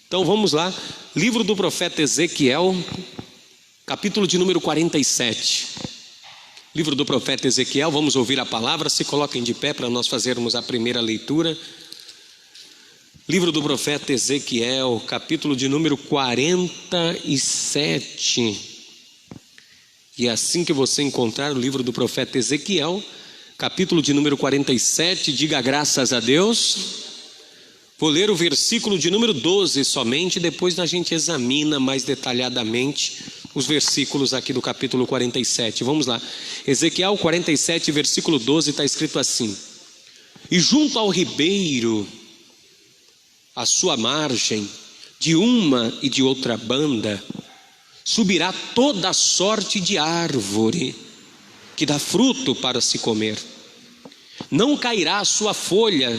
Então vamos lá, livro do profeta Ezequiel, capítulo de número 47. Livro do profeta Ezequiel, vamos ouvir a palavra, se coloquem de pé para nós fazermos a primeira leitura. Livro do profeta Ezequiel, capítulo de número 47. E assim que você encontrar o livro do profeta Ezequiel, capítulo de número 47, diga graças a Deus. Vou ler o versículo de número 12 somente, depois a gente examina mais detalhadamente os versículos aqui do capítulo 47. Vamos lá. Ezequiel 47, versículo 12, está escrito assim: E junto ao ribeiro, à sua margem, de uma e de outra banda, subirá toda sorte de árvore que dá fruto para se comer. Não cairá a sua folha,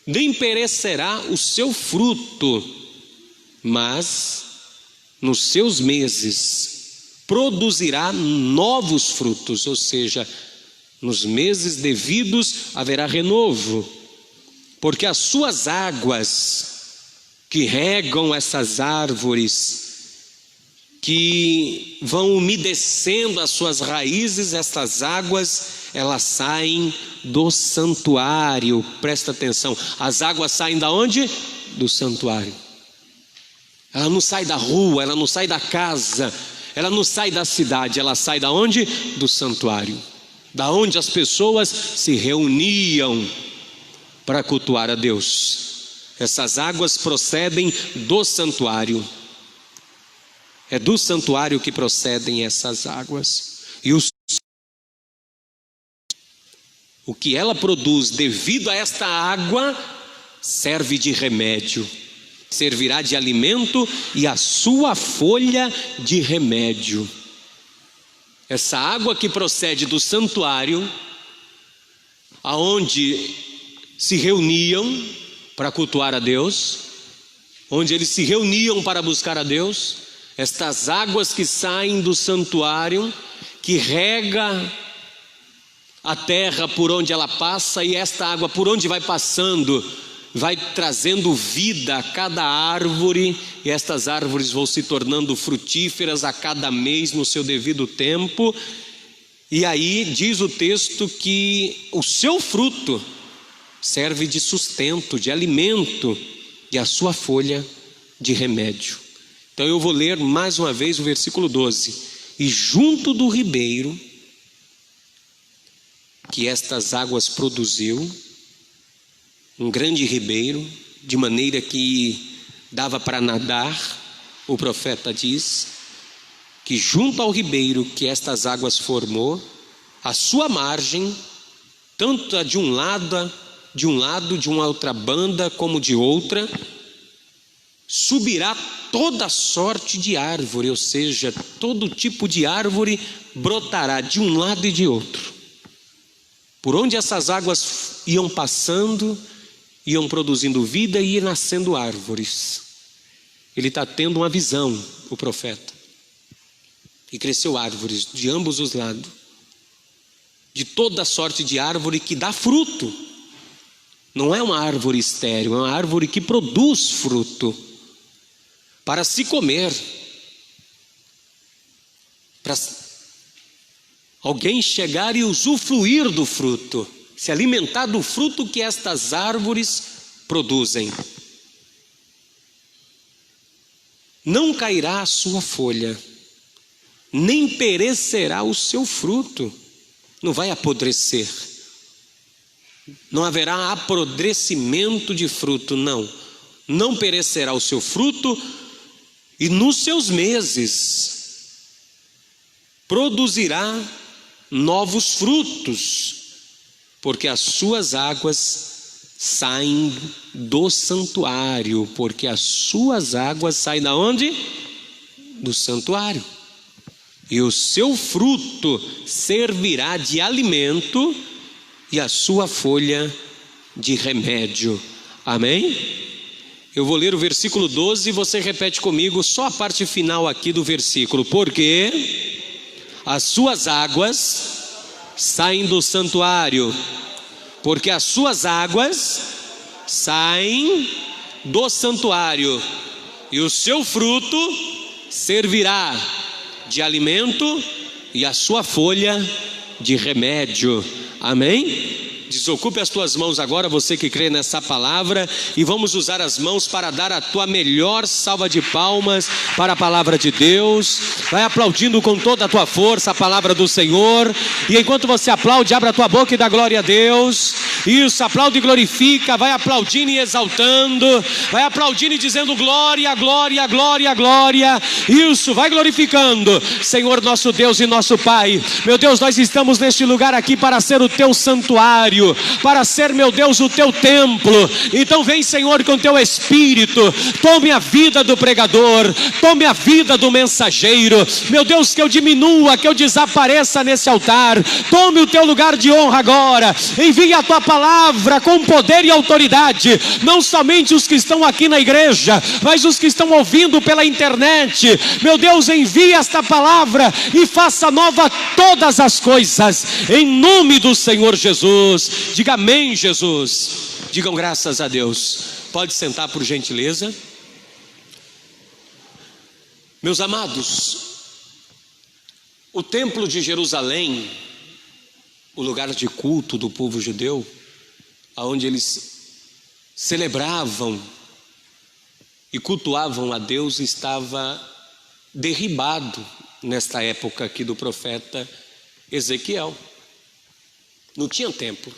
nem perecerá o seu fruto, mas nos seus meses produzirá novos frutos, ou seja, nos meses devidos haverá renovo, porque as suas águas que regam essas árvores, que vão umedecendo as suas raízes, estas águas, elas saem do santuário. Presta atenção, as águas saem da onde? Do santuário. Ela não sai da rua, ela não sai da casa, ela não sai da cidade, ela sai da onde? Do santuário, da onde as pessoas se reuniam para cultuar a Deus. Essas águas procedem do santuário. É do santuário que procedem essas águas. E o que ela produz devido a esta água serve de remédio, servirá de alimento, e a sua folha de remédio. Essa água que procede do santuário, aonde se reuniam para cultuar a Deus, onde eles se reuniam para buscar a Deus, estas águas que saem do santuário, que rega a terra por onde ela passa, e esta água por onde vai passando, vai trazendo vida a cada árvore, e estas árvores vão se tornando frutíferas a cada mês no seu devido tempo. E aí diz o texto que o seu fruto serve de sustento, de alimento, e a sua folha de remédio. Então eu vou ler mais uma vez o versículo 12. E junto do ribeiro que estas águas produziu, um grande ribeiro, de maneira que dava para nadar, o profeta diz que junto ao ribeiro que estas águas formou, a sua margem, tanto a de um lado, de uma outra banda, como de outra, subirá toda sorte de árvore, ou seja, todo tipo de árvore brotará de um lado e de outro. Por onde essas águas iam passando, iam produzindo vida e iam nascendo árvores. Ele está tendo uma visão, o profeta. E cresceu árvores de ambos os lados, de toda sorte de árvore que dá fruto. Não é uma árvore estéril, é uma árvore que produz fruto para se comer, para alguém chegar e usufruir do fruto, se alimentar do fruto que estas árvores produzem. Não cairá a sua folha, nem perecerá o seu fruto, não vai apodrecer, não haverá apodrecimento de fruto, não perecerá o seu fruto, e nos seus meses produzirá novos frutos, porque as suas águas saem do santuário, porque as suas águas saem da onde? Do santuário. E o seu fruto servirá de alimento, e a sua folha de remédio. Amém? Eu vou ler o versículo 12 e você repete comigo só a parte final aqui do versículo. Porque as suas águas saem do santuário, porque as suas águas saem do santuário, e o seu fruto servirá de alimento e a sua folha de remédio. Amém? Desocupe as tuas mãos agora, você que crê nessa palavra, e vamos usar as mãos para dar a tua melhor salva de palmas para a palavra de Deus. Vai aplaudindo com toda a tua força a palavra do Senhor, e enquanto você aplaude, abra a tua boca e dá glória a Deus. Isso, aplaude e glorifica, vai aplaudindo e exaltando, vai aplaudindo e dizendo glória, glória, glória, glória. Isso, vai glorificando. Senhor nosso Deus e nosso Pai, meu Deus, nós estamos neste lugar aqui para ser o teu santuário, para ser, meu Deus, o teu templo. Então vem, Senhor, com teu Espírito, tome a vida do pregador, tome a vida do mensageiro, meu Deus, que eu diminua, que eu desapareça nesse altar. Tome o teu lugar de honra agora, envie a tua palavra com poder e autoridade, não somente os que estão aqui na igreja, mas os que estão ouvindo pela internet. Meu Deus, envie esta palavra e faça nova todas as coisas, em nome do Senhor Jesus. Diga amém, Jesus. Digam graças a Deus. Pode sentar, por gentileza. Meus amados, o templo de Jerusalém, o lugar de culto do povo judeu, onde eles celebravam e cultuavam a Deus, estava derribado nesta época aqui do profeta Ezequiel. Não tinha templo,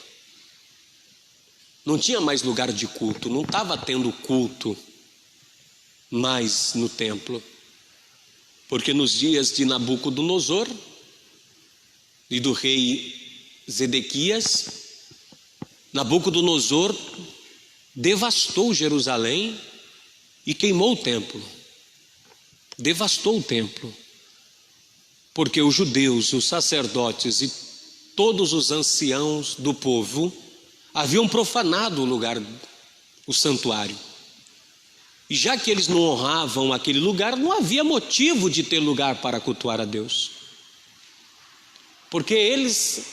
não tinha mais lugar de culto, não estava tendo culto mais no templo, porque nos dias de Nabucodonosor e do rei Zedequias, Nabucodonosor devastou Jerusalém e queimou o templo, devastou o templo, porque os judeus, os sacerdotes e todos os anciãos do povo haviam profanado o lugar, o santuário. E já que eles não honravam aquele lugar, não havia motivo de ter lugar para cultuar a Deus, porque eles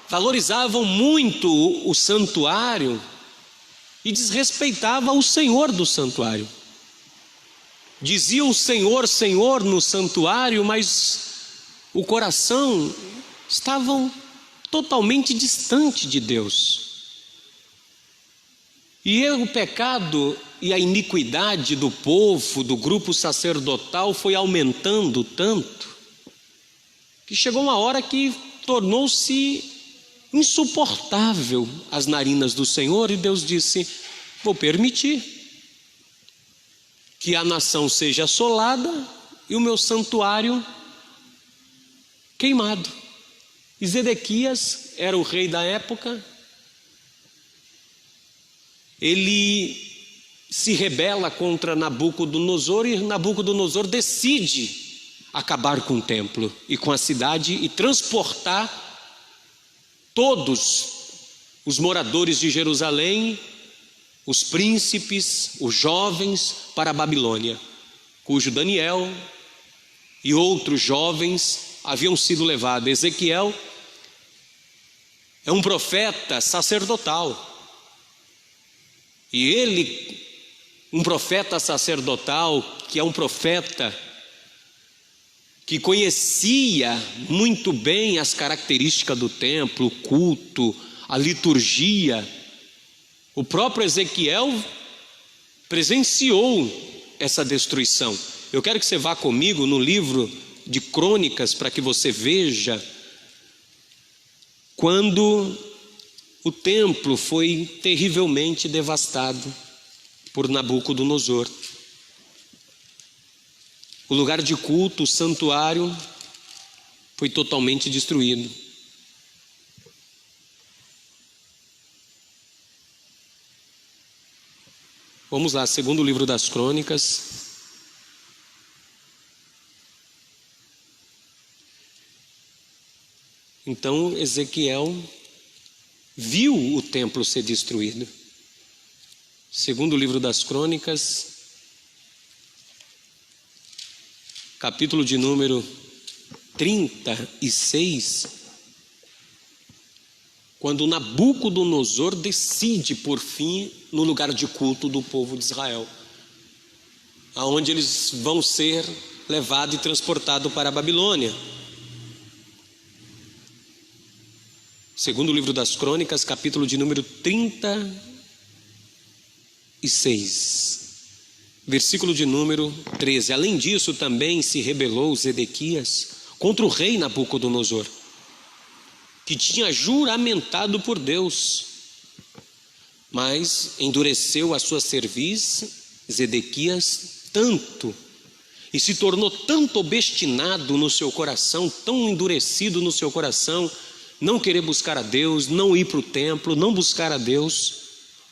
valorizavam muito o santuário e desrespeitavam o Senhor do santuário. Diziam Senhor, Senhor no santuário, mas o coração estavam totalmente distante de Deus. E o pecado e a iniquidade do povo, do grupo sacerdotal, foi aumentando tanto, que chegou uma hora que tornou-se insuportável as narinas do Senhor, e Deus disse: vou permitir que a nação seja assolada e o meu santuário queimado. E Zedequias era o rei da época, ele se rebela contra Nabucodonosor, e Nabucodonosor decide acabar com o templo e com a cidade e transportar todos os moradores de Jerusalém, os príncipes, os jovens, para a Babilônia, cujo Daniel e outros jovens haviam sido levados. Ezequiel é um profeta sacerdotal, e ele, um profeta sacerdotal, que é um profeta que conhecia muito bem as características do templo, o culto, a liturgia. O próprio Ezequiel presenciou essa destruição. Eu quero que você vá comigo no livro de Crônicas, para que você veja quando o templo foi terrivelmente devastado por Nabucodonosor. O lugar de culto, o santuário, foi totalmente destruído. Vamos lá, segundo livro das Crônicas. Então Ezequiel viu o templo ser destruído. Segundo livro das Crônicas, capítulo de número 36. quando Nabucodonosor decide por fim no lugar de culto do povo de Israel, aonde eles vão ser levados e transportados para a Babilônia. Segundo o livro das Crônicas, capítulo de número 36, versículo de número 13. Além disso, também se rebelou Zedequias contra o rei Nabucodonosor, que tinha juramentado por Deus, mas endureceu a sua cerviz, Zedequias, tanto, e se tornou tanto obstinado no seu coração, tão endurecido no seu coração, não querer buscar a Deus, não ir para o templo, não buscar a Deus,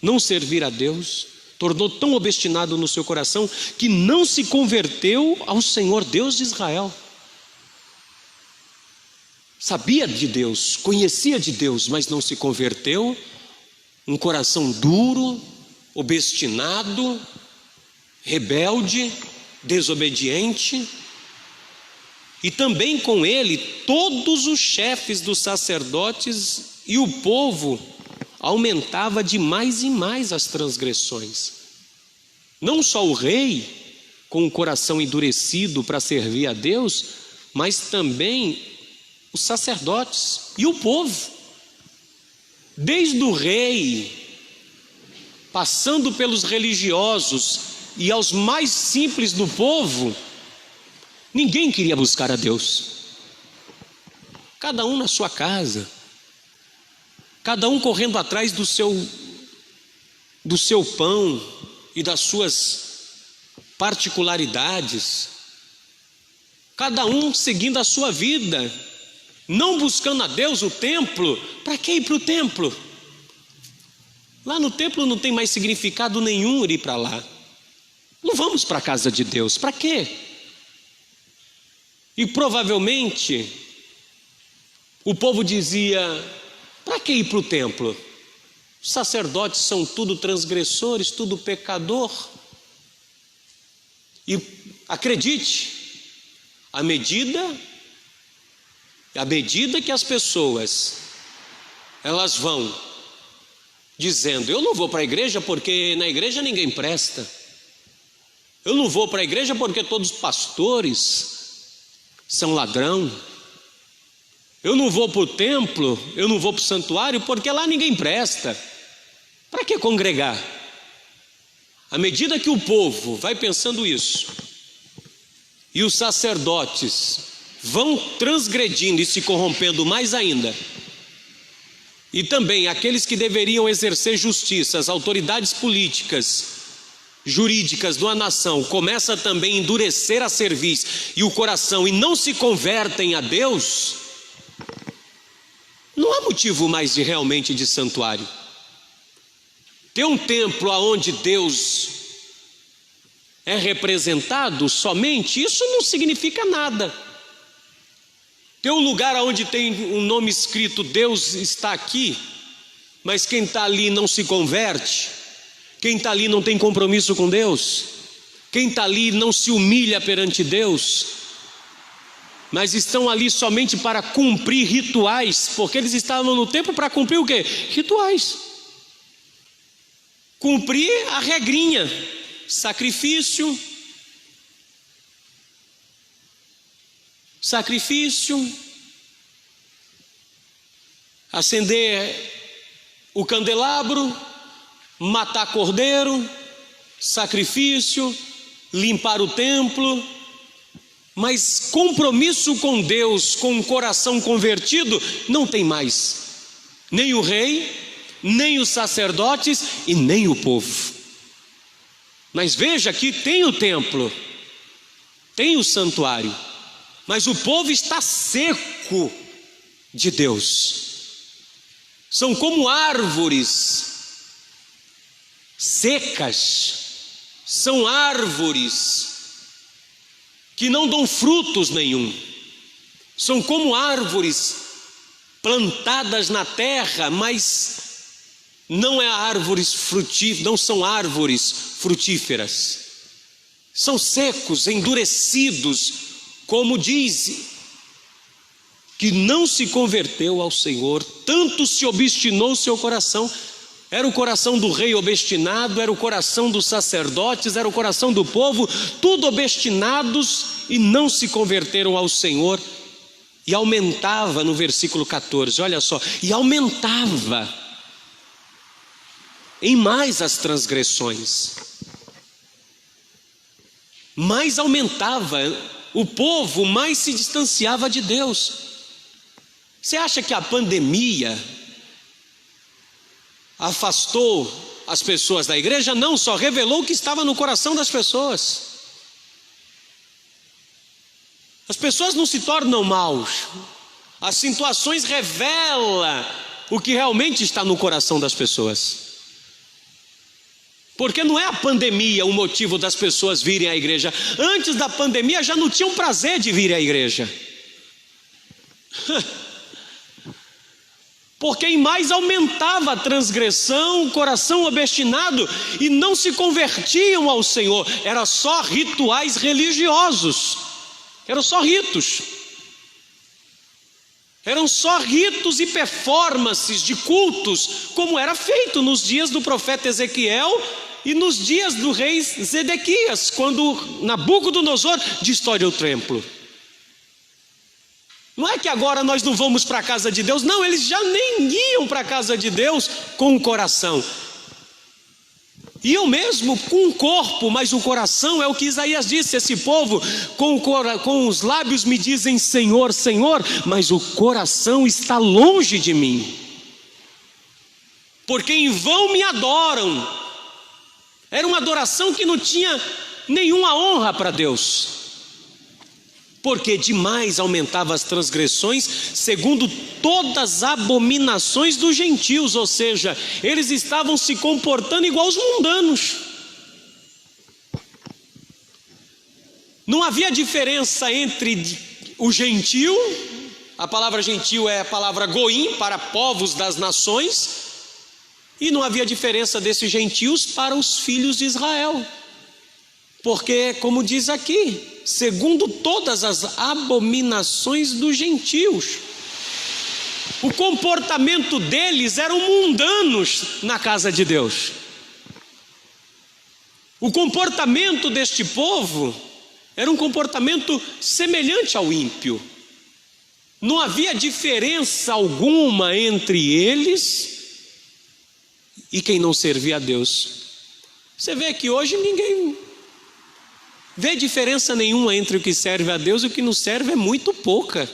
não servir a Deus, tornou tão obstinado no seu coração que não se converteu ao Senhor Deus de Israel. Sabia de Deus, conhecia de Deus, mas não se converteu. Um coração duro, obstinado, rebelde, desobediente. E também com ele todos os chefes dos sacerdotes e o povo aumentava de mais e mais as transgressões. Não só o rei, com o coração endurecido para servir a Deus, mas também os sacerdotes e o povo. Desde o rei, passando pelos religiosos e aos mais simples do povo, ninguém queria buscar a Deus. Cada um na sua casa, cada um correndo atrás do seu pão e das suas particularidades, cada um seguindo a sua vida, não buscando a Deus. O templo, para que ir para o templo? Lá no templo não tem mais significado nenhum ir para lá. Não vamos para a casa de Deus, para quê? E provavelmente o povo dizia: para que ir para o templo? Os sacerdotes são tudo transgressores, tudo pecador. E acredite, à medida que as pessoas elas vão dizendo: eu não vou para a igreja porque na igreja ninguém presta, eu não vou para a igreja porque todos os pastores são ladrão, eu não vou para o templo, eu não vou para o santuário porque lá ninguém presta, para que congregar? À medida que o povo vai pensando isso, e os sacerdotes vão transgredindo e se corrompendo mais ainda, e também aqueles que deveriam exercer justiça, as autoridades políticas, jurídicas de uma nação, começa também a endurecer a cerviz e o coração e não se convertem a Deus, não há motivo mais de realmente de santuário. Ter um templo onde Deus é representado somente, isso não significa nada. Ter um lugar onde tem um nome escrito Deus está aqui, mas quem está ali não se converte, quem está ali não tem compromisso com Deus, quem está ali não se humilha perante Deus, mas estão ali somente para cumprir rituais, porque eles estavam no templo para cumprir o quê? Rituais. Cumprir a regrinha, sacrifício, acender o candelabro, matar cordeiro, sacrifício, limpar o templo, mas compromisso com Deus, com o coração convertido, não tem mais. Nem o rei, nem os sacerdotes e nem o povo. Mas veja que tem o templo, tem o santuário, mas o povo está seco de Deus. São como árvores secas, são árvores que não dão frutos nenhum, são como árvores plantadas na terra, mas não são árvores frutíferas, são secos, endurecidos, como diz que não se converteu ao Senhor, tanto se obstinou o seu coração. Era o coração do rei obstinado, era o coração dos sacerdotes, era o coração do povo, tudo obstinados e não se converteram ao Senhor. E aumentava no versículo 14, olha só, e aumentava em mais as transgressões. Mais aumentava o povo, mais se distanciava de Deus. Você acha que a pandemia afastou as pessoas da igreja? Não, só revelou o que estava no coração das pessoas. As pessoas não se tornam maus, as situações revelam o que realmente está no coração das pessoas. Porque não é a pandemia o motivo das pessoas virem à igreja. Antes da pandemia já não tinham prazer de vir à igreja. Porque em mais aumentava a transgressão, o coração obstinado, e não se convertiam ao Senhor. Era só rituais religiosos, eram só ritos. Eram só ritos e performances de cultos, como era feito nos dias do profeta Ezequiel e nos dias do rei Zedequias, quando Nabucodonosor destrói o templo. Não é que agora nós não vamos para a casa de Deus, não, eles já nem iam para a casa de Deus com o coração. Iam mesmo com o corpo, mas o coração é o que Isaías disse: esse povo com os lábios me dizem Senhor, Senhor, mas o coração está longe de mim, porque em vão me adoram. Era uma adoração que não tinha nenhuma honra para Deus, porque demais aumentava as transgressões, segundo todas as abominações dos gentios, ou seja, eles estavam se comportando igual os mundanos. Não havia diferença entre o gentio, a palavra gentio é a palavra goim, para povos das nações, e não havia diferença desses gentios para os filhos de Israel. Porque, como diz aqui, segundo todas as abominações dos gentios, o comportamento deles eram mundanos na casa de Deus. O comportamento deste povo era um comportamento semelhante ao ímpio. Não havia diferença alguma entre eles e quem não servia a Deus. Você vê que hoje ninguém vê diferença nenhuma entre o que serve a Deus e o que não serve, é muito pouca.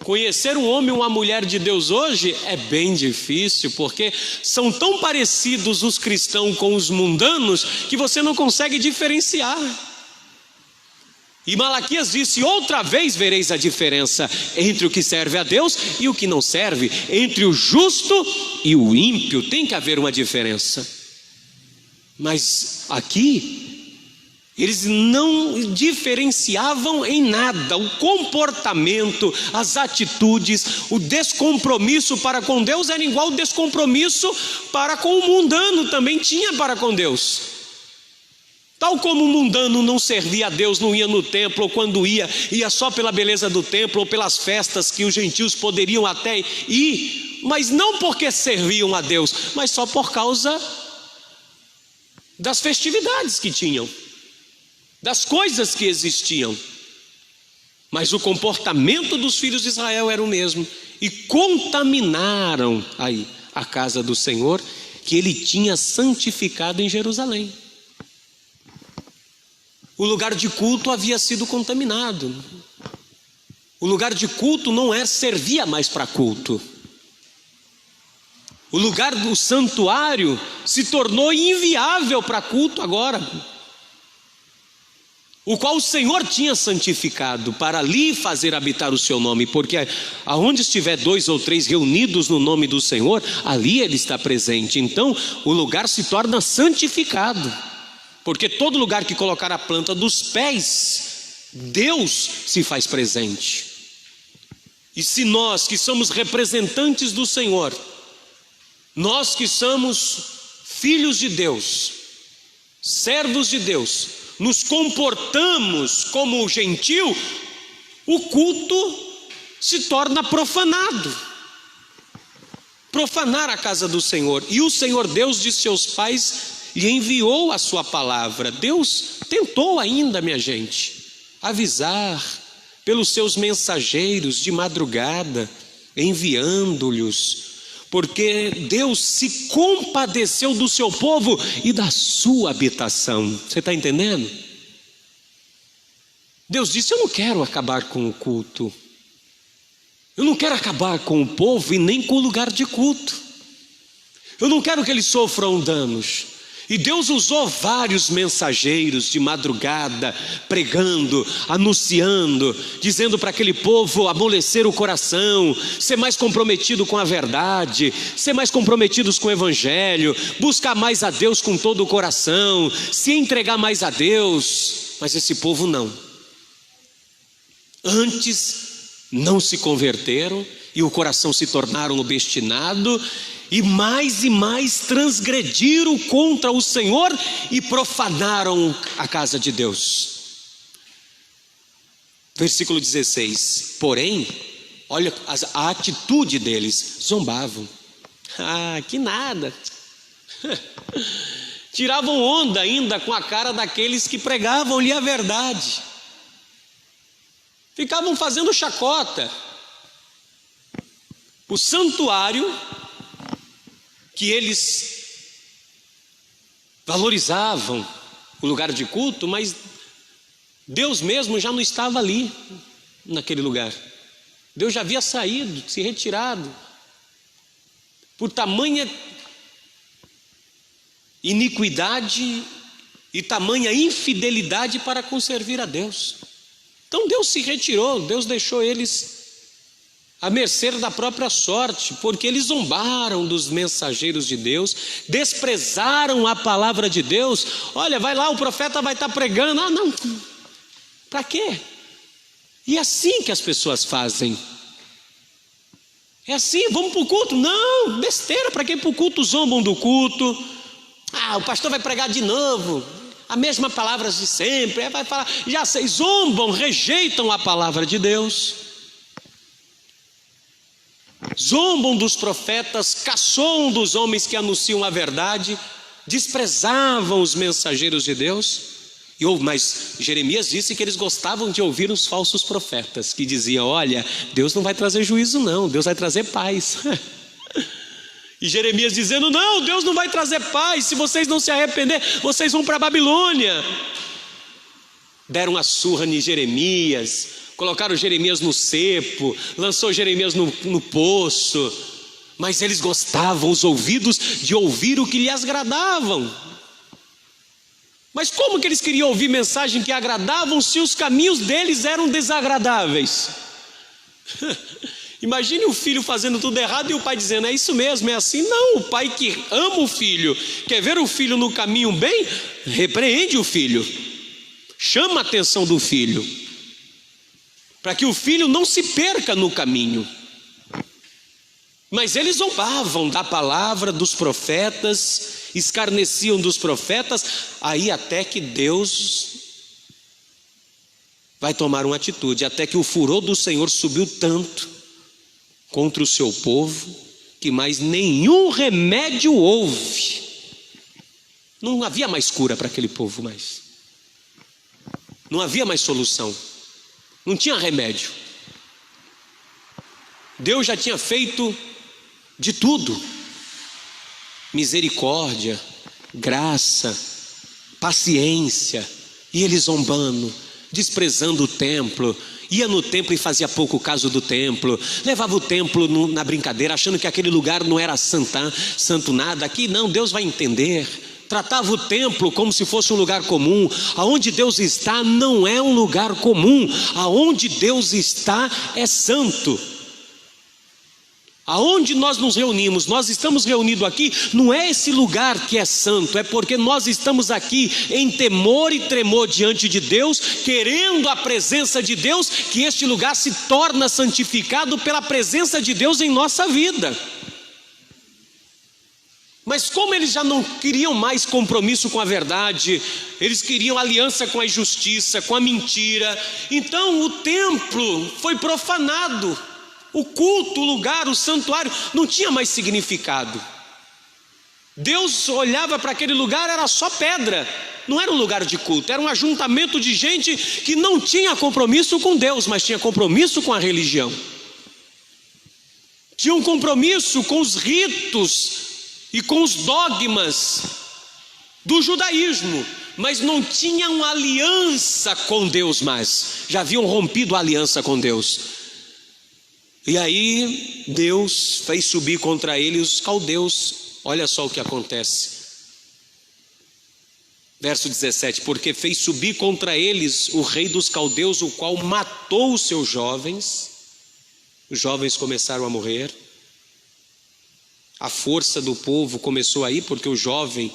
Conhecer um homem ou uma mulher de Deus hoje é bem difícil, porque são tão parecidos os cristãos com os mundanos que você não consegue diferenciar. E Malaquias disse: outra vez vereis a diferença entre o que serve a Deus e o que não serve, entre o justo e o ímpio. Tem que haver uma diferença. Mas aqui eles não diferenciavam em nada. O comportamento, as atitudes, o descompromisso para com Deus era igual ao descompromisso para com o mundano também tinha para com Deus. Tal como o mundano não servia a Deus, não ia no templo, ou quando ia só pela beleza do templo ou pelas festas que os gentios poderiam até ir, mas não porque serviam a Deus, mas só por causa das festividades que tinham, das coisas que existiam. Mas o comportamento dos filhos de Israel era o mesmo, e contaminaram aí a casa do Senhor, que ele tinha santificado em Jerusalém. O lugar de culto havia sido contaminado. O lugar de culto não servia mais para culto. O lugar do santuário se tornou inviável para culto agora, o qual o Senhor tinha santificado para ali fazer habitar o seu nome, porque aonde estiver 2 ou 3 reunidos no nome do Senhor, ali ele está presente. Então o lugar se torna santificado, porque todo lugar que colocar a planta dos pés, Deus se faz presente. E se nós que somos representantes do Senhor, nós que somos filhos de Deus, servos de Deus, nos comportamos como o gentio, o culto se torna profanado. Profanar a casa do Senhor. E o Senhor Deus de seus pais lhe enviou a sua palavra. Deus tentou ainda, minha gente, avisar pelos seus mensageiros de madrugada, enviando-lhes, porque Deus se compadeceu do seu povo e da sua habitação. Você está entendendo? Deus disse: eu não quero acabar com o culto, eu não quero acabar com o povo e nem com o lugar de culto, eu não quero que eles sofram danos. E Deus usou vários mensageiros de madrugada, pregando, anunciando, dizendo para aquele povo amolecer o coração, ser mais comprometido com a verdade, ser mais comprometidos com o evangelho, buscar mais a Deus com todo o coração, se entregar mais a Deus. Mas esse povo não. Antes não se converteram e o coração se tornaram obstinado, e mais transgrediram contra o Senhor e profanaram a casa de Deus. Versículo 16: porém, olha a atitude deles, zombavam. Que nada. Tiravam onda ainda com a cara daqueles que pregavam-lhe a verdade. Ficavam fazendo chacota. O santuário que eles valorizavam, o lugar de culto, mas Deus mesmo já não estava ali, naquele lugar. Deus já havia saído, se retirado, por tamanha iniquidade e tamanha infidelidade para conservar a Deus. Então Deus se retirou, Deus deixou eles à mercê da própria sorte, porque eles zombaram dos mensageiros de Deus, desprezaram a palavra de Deus. Olha, vai lá, o profeta vai estar pregando. Não, para quê? E é assim que as pessoas fazem. É assim, vamos para o culto? Não, besteira, para quem ir para o culto? Zombam do culto. O pastor vai pregar de novo, a mesma palavra de sempre, vai falar, já sei, zombam, rejeitam a palavra de Deus. Zombam dos profetas, caçoam dos homens que anunciam a verdade, desprezavam os mensageiros de Deus. Mas Jeremias disse que eles gostavam de ouvir os falsos profetas, que diziam: olha, Deus não vai trazer juízo não, Deus vai trazer paz. E Jeremias dizendo: não, Deus não vai trazer paz, se vocês não se arrepender, vocês vão para a Babilônia. Deram a surra em Jeremias, colocaram Jeremias no cepo, lançou Jeremias no poço, mas eles gostavam, os ouvidos, de ouvir o que lhes agradavam. Mas como que eles queriam ouvir mensagem que agradavam se os caminhos deles eram desagradáveis? Imagine o filho fazendo tudo errado e o pai dizendo: é isso mesmo, é assim. Não, o pai que ama o filho, quer ver o filho no caminho bem, repreende o filho, chama a atenção do filho, para que o filho não se perca no caminho. Mas eles zombavam da palavra dos profetas, escarneciam dos profetas, aí até que Deus vai tomar uma atitude, até que o furor do Senhor subiu tanto contra o seu povo, que mais nenhum remédio houve. Não havia mais cura para aquele povo mais. Não havia mais solução. Não tinha remédio. Deus já tinha feito de tudo: misericórdia, graça, paciência, e eles zombando, desprezando o templo. Ia no templo e fazia pouco caso do templo, levava o templo na brincadeira, achando que aquele lugar não era santo nada. Aqui não, Deus vai entender. Tratava o templo como se fosse um lugar comum. Aonde Deus está não é um lugar comum, aonde Deus está é santo. Aonde nós nos reunimos, nós estamos reunidos aqui, não é esse lugar que é santo, é porque nós estamos aqui em temor e tremor diante de Deus, querendo a presença de Deus, que este lugar se torna santificado pela presença de Deus em nossa vida. Mas como eles já não queriam mais compromisso com a verdade, eles queriam aliança com a injustiça, com a mentira, então o templo foi profanado. O culto, o lugar, o santuário não tinha mais significado. Deus olhava para aquele lugar, era só pedra, não era um lugar de culto, era um ajuntamento de gente que não tinha compromisso com Deus, mas tinha compromisso com a religião. Tinha um compromisso com os ritos e com os dogmas do judaísmo, mas não tinham aliança com Deus mais, já haviam rompido a aliança com Deus. E aí Deus fez subir contra ele os caldeus. Olha só o que acontece. Verso 17: porque fez subir contra eles o rei dos caldeus, o qual matou os seus jovens. Os jovens começaram a morrer. A força do povo começou aí, porque o jovem,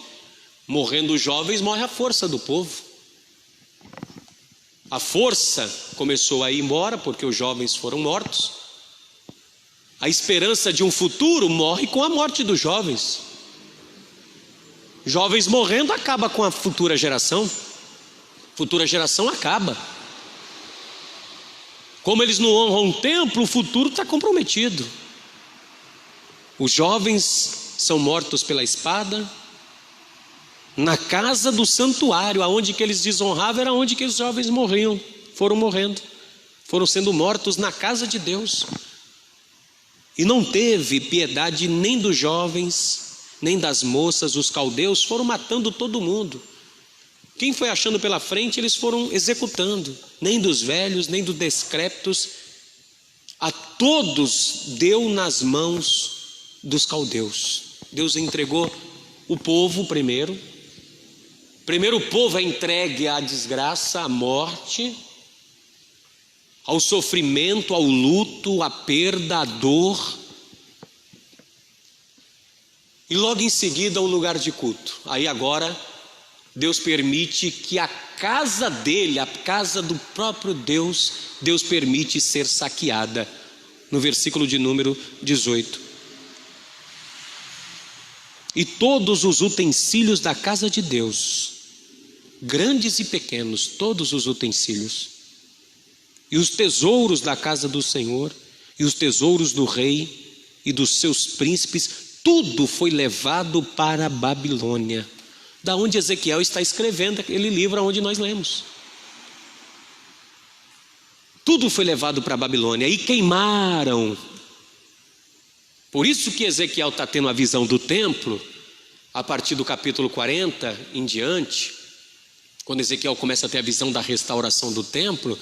morrendo os jovens, morre a força do povo. A força começou a ir embora, porque os jovens foram mortos. A esperança de um futuro morre com a morte dos jovens. Jovens morrendo acaba com a futura geração. Futura geração acaba. Como eles não honram o templo, o futuro está comprometido. Os jovens são mortos pela espada. Na casa do santuário, aonde que eles desonravam, era onde que os jovens morriam. Foram morrendo, foram sendo mortos na casa de Deus. E não teve piedade nem dos jovens, nem das moças. Os caldeus foram matando todo mundo. Quem foi achando pela frente, eles foram executando. Nem dos velhos, nem dos decrépitos. A todos deu nas mãos dos caldeus. Deus entregou o povo primeiro. Primeiro o povo é entregue à desgraça, à morte, ao sofrimento, ao luto, à perda, à dor. E logo em seguida o lugar de culto. Aí agora Deus permite que a casa dele, a casa do próprio Deus, Deus permite ser saqueada. No versículo de número 18. E todos os utensílios da casa de Deus, grandes e pequenos, todos os utensílios, e os tesouros da casa do Senhor, e os tesouros do rei e dos seus príncipes, tudo foi levado para a Babilônia. Da onde Ezequiel está escrevendo aquele livro onde nós lemos. Tudo foi levado para a Babilônia e queimaram. Por isso que Ezequiel está tendo a visão do templo, a partir do capítulo 40 em diante, quando Ezequiel começa a ter a visão da restauração do templo.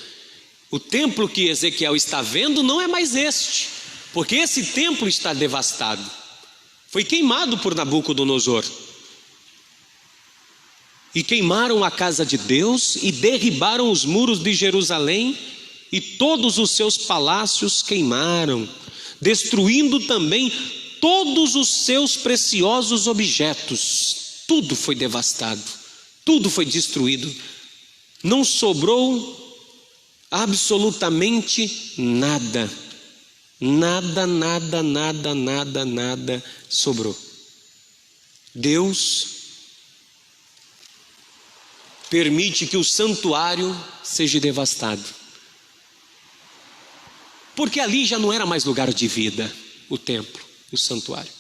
O templo que Ezequiel está vendo não é mais este, porque esse templo está devastado. Foi queimado por Nabucodonosor. E queimaram a casa de Deus e derribaram os muros de Jerusalém e todos os seus palácios queimaram, destruindo também todos os seus preciosos objetos. Tudo foi devastado, tudo foi destruído. Não sobrou absolutamente nada. Nada sobrou. Deus permite que o santuário seja devastado, porque ali já não era mais lugar de vida, o templo, o santuário.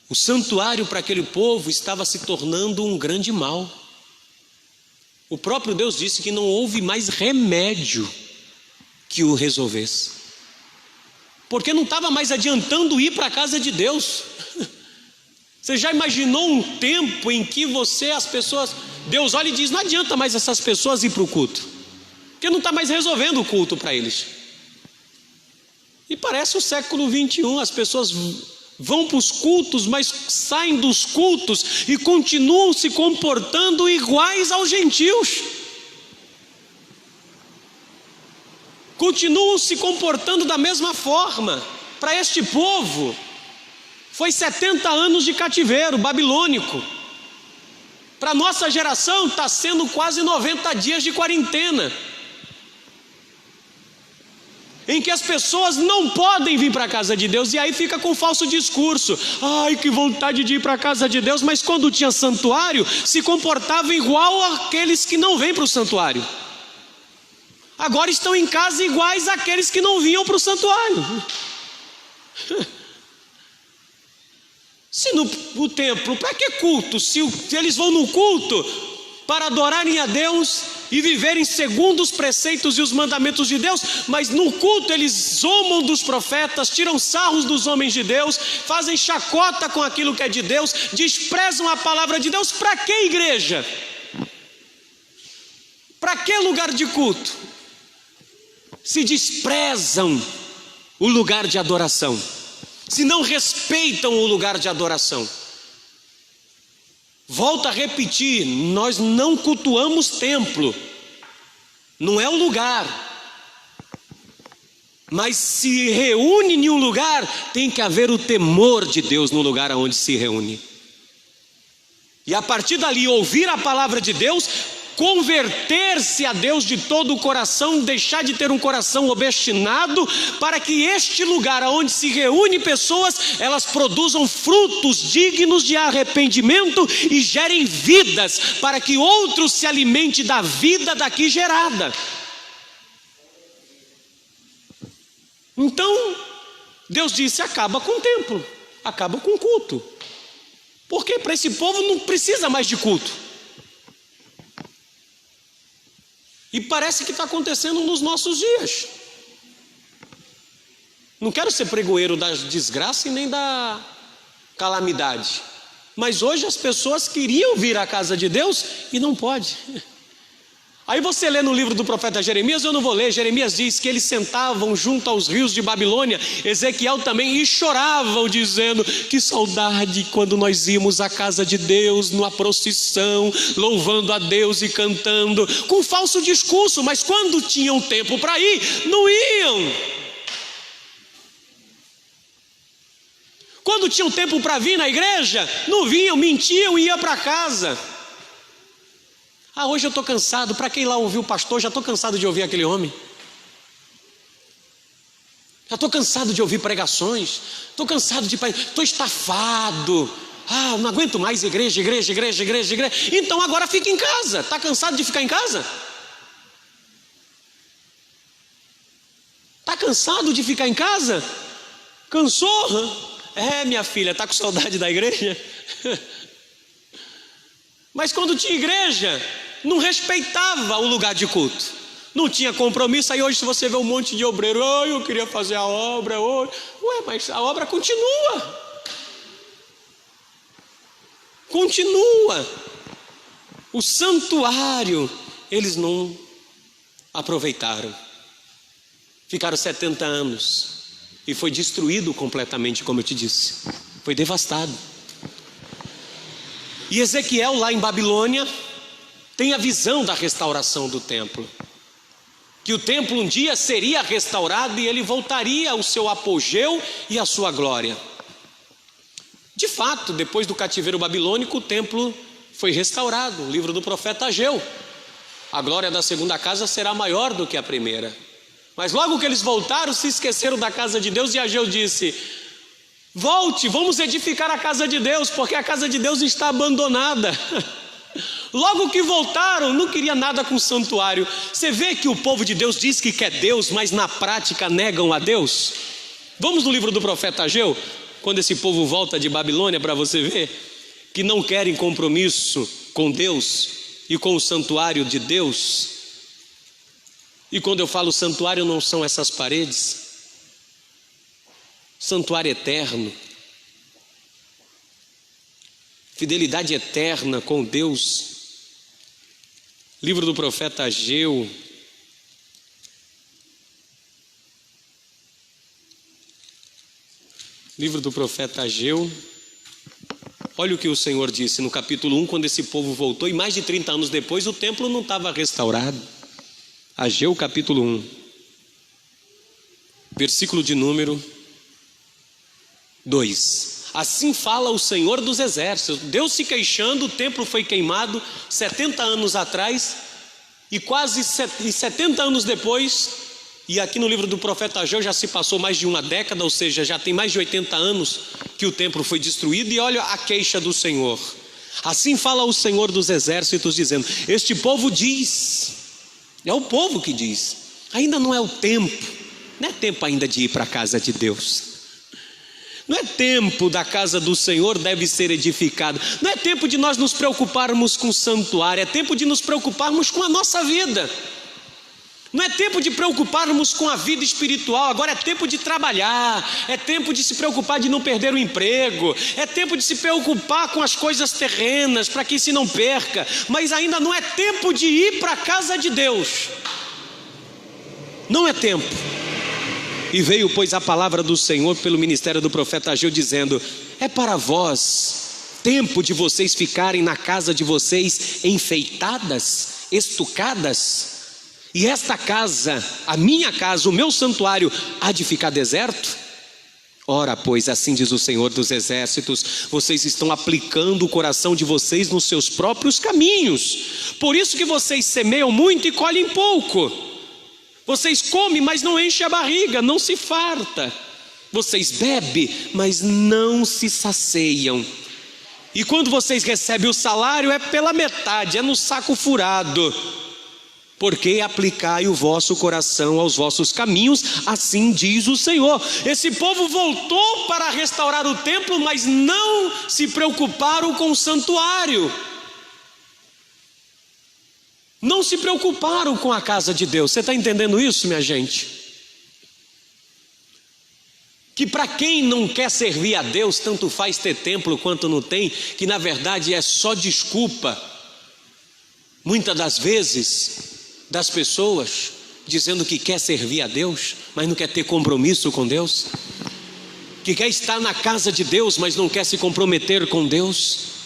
O santuário para aquele povo estava se tornando um grande mal. O próprio Deus disse que não houve mais remédio que o resolvesse, porque não estava mais adiantando ir para a casa de Deus. Você já imaginou um tempo em que as pessoas, Deus olha e diz, não adianta mais essas pessoas ir para o culto, porque não está mais resolvendo o culto para eles. E parece o século 21, as pessoas vão para os cultos, mas saem dos cultos e continuam se comportando iguais aos gentios. Continuam se comportando da mesma forma. Para este povo, foi 70 anos de cativeiro babilônico. Para a nossa geração, está sendo quase 90 dias de quarentena, em que as pessoas não podem vir para a casa de Deus, e aí fica com falso discurso. Ai, que vontade de ir para a casa de Deus, mas quando tinha santuário, se comportava igual àqueles que não vêm para o santuário. agora estão em casa iguais àqueles que não vinham para o santuário. Se no templo, para que culto? Se eles vão no culto para adorarem a Deus e viverem segundo os preceitos e os mandamentos de Deus, mas no culto eles zombam dos profetas, tiram sarros dos homens de Deus, fazem chacota com aquilo que é de Deus, desprezam a palavra de Deus. Para que igreja? Para que lugar de culto? Se desprezam o lugar de adoração, se não respeitam o lugar de adoração. Volto a repetir, nós não cultuamos templo, não é o lugar, mas se reúne em um lugar, tem que haver o temor de Deus no lugar onde se reúne, e a partir dali ouvir a palavra de Deus, converter-se a Deus de todo o coração, deixar de ter um coração obstinado, para que este lugar onde se reúne pessoas, elas produzam frutos dignos de arrependimento e gerem vidas, para que outros se alimentem da vida daqui gerada. Então Deus disse: acaba com o templo, acaba com o culto, porque para esse povo não precisa mais de culto. E parece que está acontecendo nos nossos dias. Não quero ser pregoeiro da desgraça e nem da calamidade, mas hoje as pessoas queriam vir à casa de Deus e não pode. Aí você lê no livro do profeta Jeremias, eu não vou ler, Jeremias diz que eles sentavam junto aos rios de Babilônia, Ezequiel também, e choravam dizendo: que saudade quando nós íamos à casa de Deus, numa procissão, louvando a Deus e cantando, com falso discurso, mas quando tinham tempo para ir, não iam. Quando tinham tempo para vir na igreja, não vinham, mentiam e iam para casa. Ah, hoje eu estou cansado, para quem lá ouviu o pastor, já estou cansado de ouvir aquele homem. Já estou cansado de ouvir pregações, estou cansado de... estou estafado. Ah, não aguento mais igreja. Então agora fica em casa. Está cansado de ficar em casa? Está cansado de ficar em casa? Cansou? É, minha filha, está com saudade da igreja? Mas quando tinha igreja, não respeitava o lugar de culto, não tinha compromisso. Aí hoje você vê um monte de obreiro: eu queria fazer a obra hoje. Ué, mas a obra continua. O santuário eles não aproveitaram, ficaram 70 anos e foi destruído completamente, como eu te disse, foi devastado. E Ezequiel lá em Babilônia tem a visão da restauração do templo, que o templo um dia seria restaurado e ele voltaria ao seu apogeu e à sua glória. De fato, depois do cativeiro babilônico, o templo foi restaurado. O livro do profeta Ageu: a glória da segunda casa será maior do que a primeira. Mas logo que eles voltaram, se esqueceram da casa de Deus, e Ageu disse: volte, vamos edificar a casa de Deus, porque a casa de Deus está abandonada. Logo que voltaram, não queria nada com o santuário. Você vê que o povo de Deus diz que quer Deus, mas na prática negam a Deus. Vamos no livro do profeta Ageu, quando esse povo volta de Babilônia, para você ver que não querem compromisso com Deus e com o santuário de Deus. E quando eu falo santuário, não são essas paredes, santuário eterno, fidelidade eterna com Deus. Livro do profeta Ageu, livro do profeta Ageu. Olha o que o Senhor disse no capítulo 1, quando esse povo voltou, e mais de 30 anos depois o templo não estava restaurado. Ageu capítulo 1, versículo de número 2. Assim fala o Senhor dos exércitos. Deus se queixando, o templo foi queimado 70 anos atrás, e quase 70 anos depois, e aqui no livro do profeta Ageu já se passou mais de uma década, ou seja, já tem mais de 80 anos que o templo foi destruído, e olha a queixa do Senhor. Assim fala o Senhor dos exércitos, dizendo: este povo diz, é o povo que diz, Ainda não é o tempo, não é tempo ainda de ir para a casa de Deus. Não é tempo da casa do Senhor deve ser edificada. Não é tempo de nós nos preocuparmos com o santuário, é tempo de nos preocuparmos com a nossa vida. Não é tempo de preocuparmos com a vida espiritual, agora é tempo de trabalhar, é tempo de se preocupar de não perder o emprego, é tempo de se preocupar com as coisas terrenas, para que se não perca, mas ainda não é tempo de ir para a casa de Deus. Não é tempo. E veio, pois, a palavra do Senhor pelo ministério do profeta Ageu, dizendo: é para vós tempo de vocês ficarem na casa de vocês enfeitadas, estucadas? E esta casa, a minha casa, o meu santuário, há de ficar deserto? Ora, pois, assim diz o Senhor dos Exércitos, vocês estão aplicando o coração de vocês nos seus próprios caminhos. Por isso que vocês semeiam muito e colhem pouco. Vocês comem, mas não enchem a barriga, não se farta. Vocês bebem, mas não se saciam. E quando vocês recebem o salário, é pela metade, é no saco furado. Porque aplicai o vosso coração aos vossos caminhos, assim diz o Senhor. Esse povo voltou para restaurar o templo, mas não se preocuparam com o santuário. Não se preocuparam com a casa de Deus. Você está entendendo isso, minha gente? Que para quem não quer servir a Deus, tanto faz ter templo quanto não tem, que na verdade é só desculpa, muitas das vezes, das pessoas dizendo que quer servir a Deus, mas não quer ter compromisso com Deus, que quer estar na casa de Deus, mas não quer se comprometer com Deus,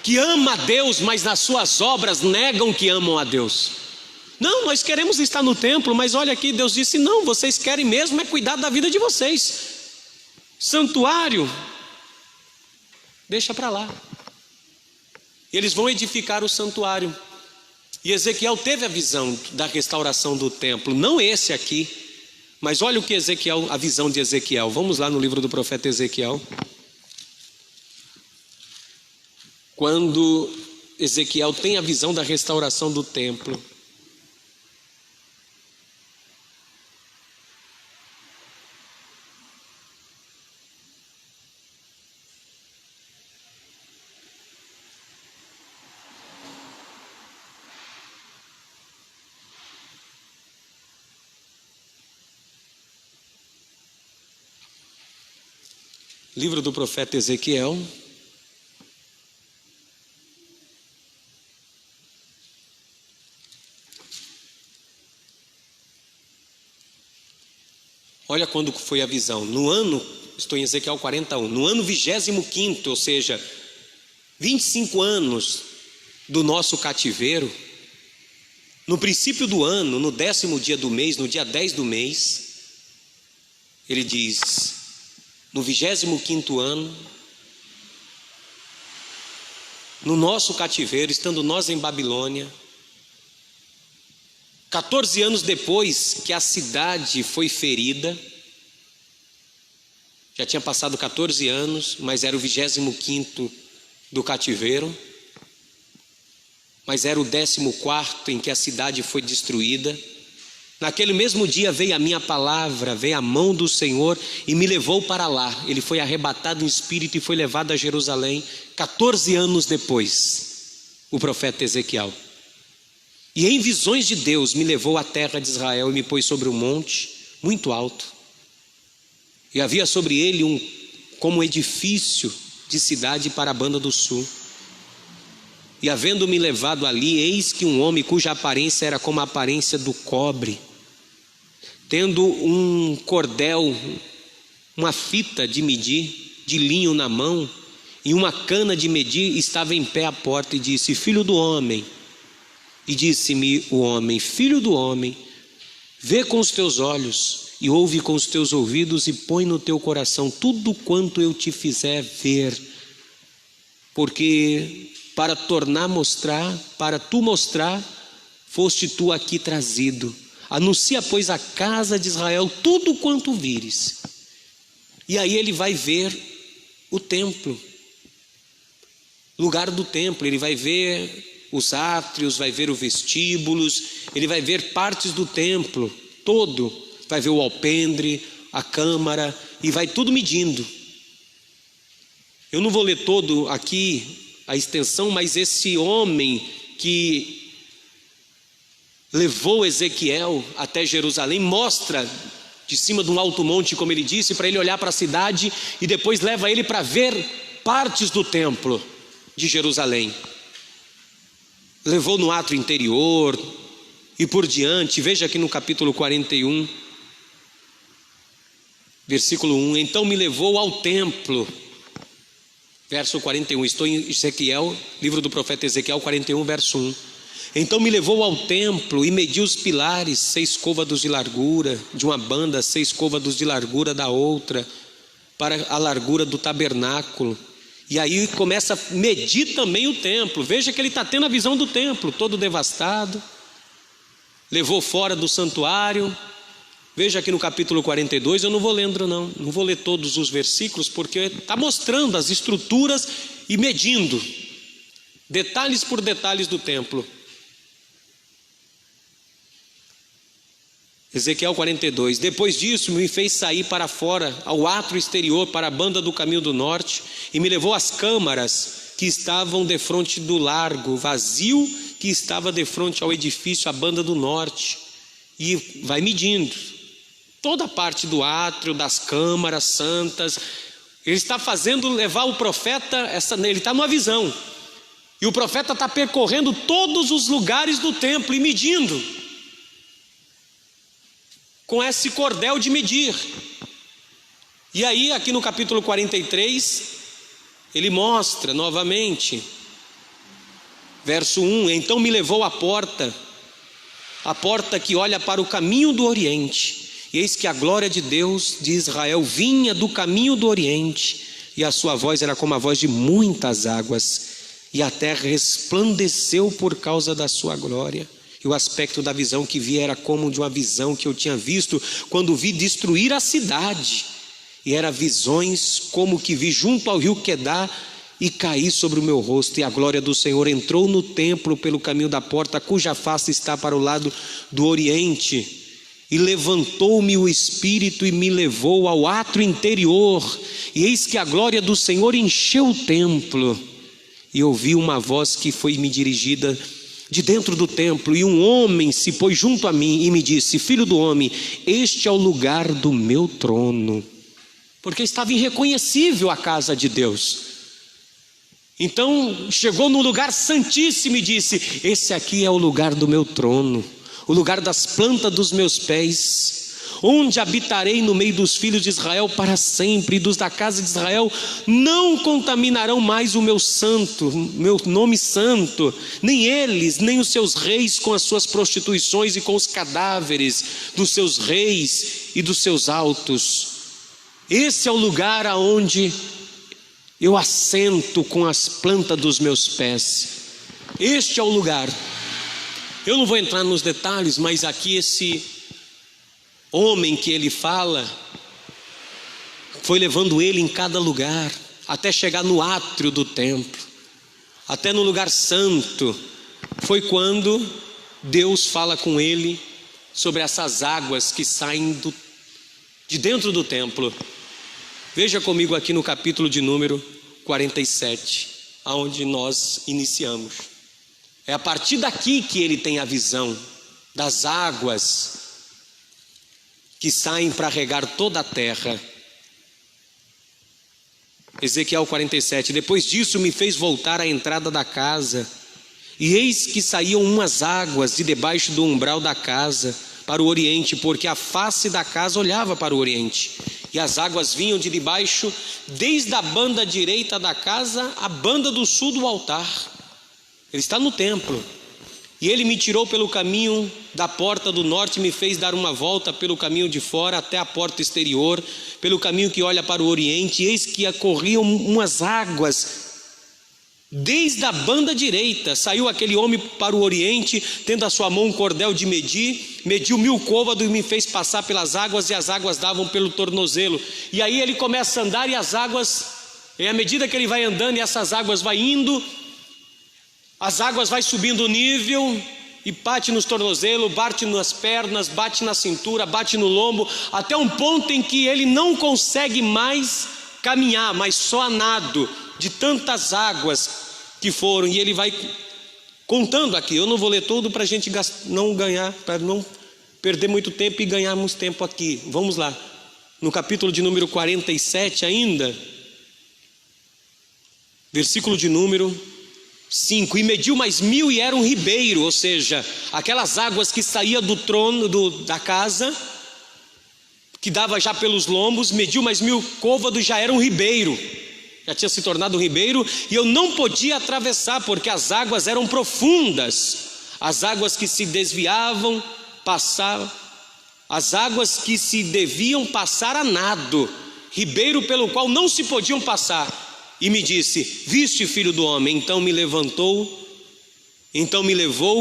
que ama a Deus, mas nas suas obras negam que amam a Deus. Não, nós queremos estar no templo, mas olha aqui, Deus disse: não, vocês querem mesmo é cuidar da vida de vocês. Santuário, deixa para lá. Eles vão edificar o santuário. E Ezequiel teve a visão da restauração do templo, não esse aqui, mas olha o que Ezequiel, a visão de Ezequiel. Vamos lá no livro do profeta Ezequiel. Quando Ezequiel tem a visão da restauração do templo, livro do profeta Ezequiel, olha quando foi a visão. No ano, estou em Ezequiel 41, no ano 25º, ou seja, 25 anos do nosso cativeiro, no princípio do ano, no 10º dia do mês, no dia 10 do mês, ele diz: no 25º ano, no nosso cativeiro, estando nós em Babilônia, 14 anos depois que a cidade foi ferida, já tinha passado 14 anos, mas era o 25º do cativeiro, mas era o 14º em que a cidade foi destruída. Naquele mesmo dia veio a minha palavra, veio a mão do Senhor e me levou para lá. Ele foi arrebatado em espírito e foi levado a Jerusalém, 14 anos depois, o profeta Ezequiel. E em visões de Deus me levou à terra de Israel e me pôs sobre um monte muito alto. E havia sobre ele como um edifício de cidade para a banda do sul. E havendo-me levado ali, eis que um homem cuja aparência era como a aparência do cobre, tendo um cordel, uma fita de medir, de linho na mão, e uma cana de medir, estava em pé à porta e disse: filho do homem. E disse-me o homem: filho do homem, vê com os teus olhos e ouve com os teus ouvidos e põe no teu coração tudo quanto eu te fizer ver, porque para tu mostrar, foste tu aqui trazido. Anuncia, pois, à casa de Israel tudo quanto vires. E aí ele vai ver o templo, lugar do templo, ele vai ver os átrios, vai ver os vestíbulos, ele vai ver partes do templo todo, vai ver o alpendre, a câmara, e vai tudo medindo. Eu não vou ler todo aqui a extensão, mas esse homem que levou Ezequiel até Jerusalém mostra de cima de um alto monte, como ele disse, para ele olhar para a cidade, e depois leva ele para ver partes do templo de Jerusalém. Levou no átrio interior e por diante. Veja aqui no capítulo 41, versículo 1: então me levou ao templo. Verso 41, estou em Ezequiel, livro do profeta Ezequiel 41, verso 1. Então me levou ao templo e mediu os pilares, 6 côvados de largura de uma banda, 6 côvados de largura da outra, para a largura do tabernáculo. E aí começa a medir também o templo. Veja que ele está tendo a visão do templo, todo devastado. Levou fora do santuário. Veja aqui no capítulo 42, eu não vou lendo não vou ler todos os versículos, porque está mostrando as estruturas e medindo, detalhes por detalhes do templo. Ezequiel 42, depois disso me fez sair para fora, ao átrio exterior, para a banda do caminho do norte, e me levou às câmaras que estavam defronte do largo vazio, que estava defronte ao edifício, a banda do norte, e vai medindo toda a parte do átrio, das câmaras santas. Ele está fazendo levar o profeta, ele está numa visão, e o profeta está percorrendo todos os lugares do templo e medindo, com esse cordel de medir. E aí aqui no capítulo 43, ele mostra novamente, verso 1, então me levou à porta que olha para o caminho do oriente, e eis que a glória de Deus de Israel vinha do caminho do oriente, e a sua voz era como a voz de muitas águas, e a terra resplandeceu por causa da sua glória. E o aspecto da visão que vi era como de uma visão que eu tinha visto quando vi destruir a cidade, e era visões como que vi junto ao rio Quedar, e caí sobre o meu rosto, e a glória do Senhor entrou no templo pelo caminho da porta, cuja face está para o lado do oriente. E levantou-me o Espírito e me levou ao átrio interior, e eis que a glória do Senhor encheu o templo, e ouvi uma voz que foi me dirigida de dentro do templo, e um homem se pôs junto a mim e me disse: filho do homem, este é o lugar do meu trono. Porque estava irreconhecível a casa de Deus. Então chegou no lugar santíssimo e disse: esse aqui é o lugar do meu trono, o lugar das plantas dos meus pés, onde habitarei no meio dos filhos de Israel para sempre, e dos da casa de Israel não contaminarão mais o meu santo, meu nome santo, nem eles, nem os seus reis com as suas prostituições e com os cadáveres dos seus reis e dos seus altos. Esse é o lugar aonde eu assento com as plantas dos meus pés. Este é o lugar. Eu não vou entrar nos detalhes, mas aqui esse homem que ele fala foi levando ele em cada lugar, até chegar no átrio do templo, até no lugar santo. Foi quando Deus fala com ele sobre essas águas que saem de dentro do templo. Veja comigo aqui no capítulo de número 47, aonde nós iniciamos. É a partir daqui que ele tem a visão das águas que saem para regar toda a terra. Ezequiel 47, depois disso me fez voltar à entrada da casa, e eis que saíam umas águas de debaixo do umbral da casa para o oriente, porque a face da casa olhava para o oriente, e as águas vinham de debaixo, desde a banda direita da casa à banda do sul do altar. Ele está no templo, e ele me tirou pelo caminho da porta do norte e me fez dar uma volta pelo caminho de fora até a porta exterior, pelo caminho que olha para o oriente, e eis que corriam umas águas desde a banda direita. Saiu aquele homem para o oriente, tendo a sua mão um cordel de medir, mediu 1000 côvados e me fez passar pelas águas, e as águas davam pelo tornozelo. E aí ele começa a andar, e as águas, e à medida que ele vai andando e essas águas vai indo, as águas vai subindo o nível, e bate nos tornozelos, bate nas pernas, bate na cintura, bate no lombo, até um ponto em que ele não consegue mais caminhar, mas só a nado, de tantas águas que foram. E ele vai contando aqui, eu não vou ler tudo para a gente não ganhar, para não perder muito tempo e ganharmos tempo aqui. Vamos lá, no capítulo de número 47 ainda, versículo de número 5: e mediu mais 1000 e era um ribeiro, ou seja, aquelas águas que saíam do trono da casa, que dava já pelos lombos, mediu mais 1000 côvados, já era um ribeiro, já tinha se tornado um ribeiro, e eu não podia atravessar, porque as águas eram profundas, as águas que se desviavam, passavam, as águas que se deviam passar a nado, ribeiro pelo qual não se podiam passar. E me disse: viste, filho do homem? Então me levou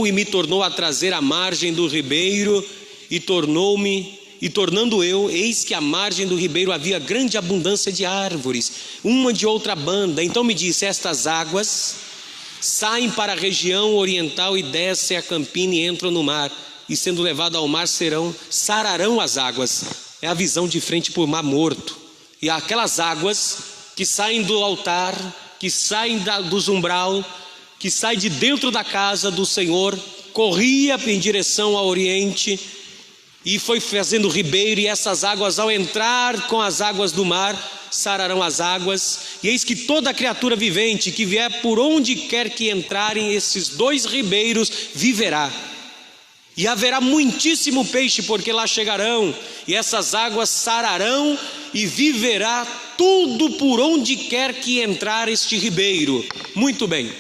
e me tornou a trazer à margem do ribeiro, e tornando eu, eis que à margem do ribeiro havia grande abundância de árvores, uma de outra banda. Então me disse: estas águas saem para a região oriental e descem a campina e entram no mar, e sendo levado ao mar sararão as águas. É a visão de frente para o mar morto. E aquelas águas que saem do altar, que saem dos umbral, que saem de dentro da casa do Senhor, corria em direção ao oriente, e foi fazendo ribeiro, e essas águas, ao entrar com as águas do mar, sararão as águas. E eis que toda criatura vivente que vier por onde quer que entrarem esses 2 ribeiros, viverá. E haverá muitíssimo peixe, porque lá chegarão, e essas águas sararão, e viverá tudo por onde quer que entrar este ribeiro. Muito bem,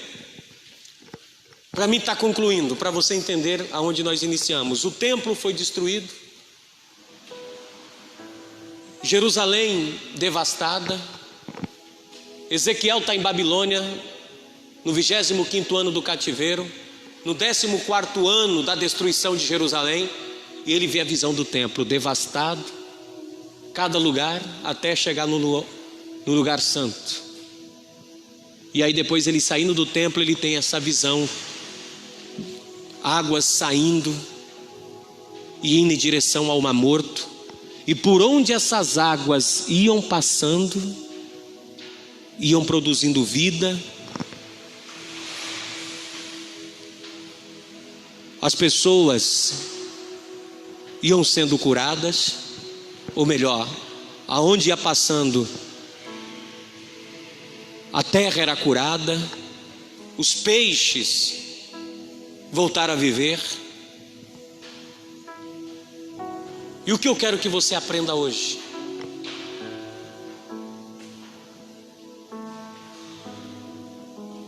para mim está concluindo, para você entender aonde nós iniciamos. O templo foi destruído, Jerusalém devastada, Ezequiel está em Babilônia, no 25º ano do cativeiro, no 14º ano da destruição de Jerusalém, e ele vê a visão do templo devastado, cada lugar, até chegar no lugar santo. E aí depois ele saindo do templo, ele tem essa visão, águas saindo e indo em direção ao mar morto, e por onde essas águas iam passando, iam produzindo vida. As pessoas iam sendo curadas, ou melhor, aonde ia passando, a terra era curada, os peixes voltaram a viver. E o que eu quero que você aprenda hoje?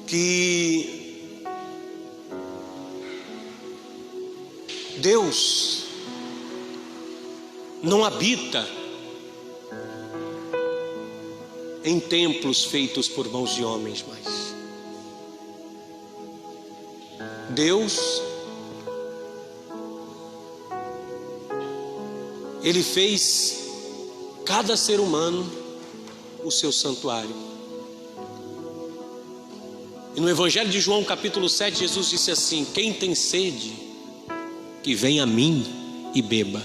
Que Deus não habita em templos feitos por mãos de homens mais. Deus, Ele fez cada ser humano o seu santuário. E no Evangelho de João capítulo 7, Jesus disse assim: quem tem sede, que venha a mim e beba.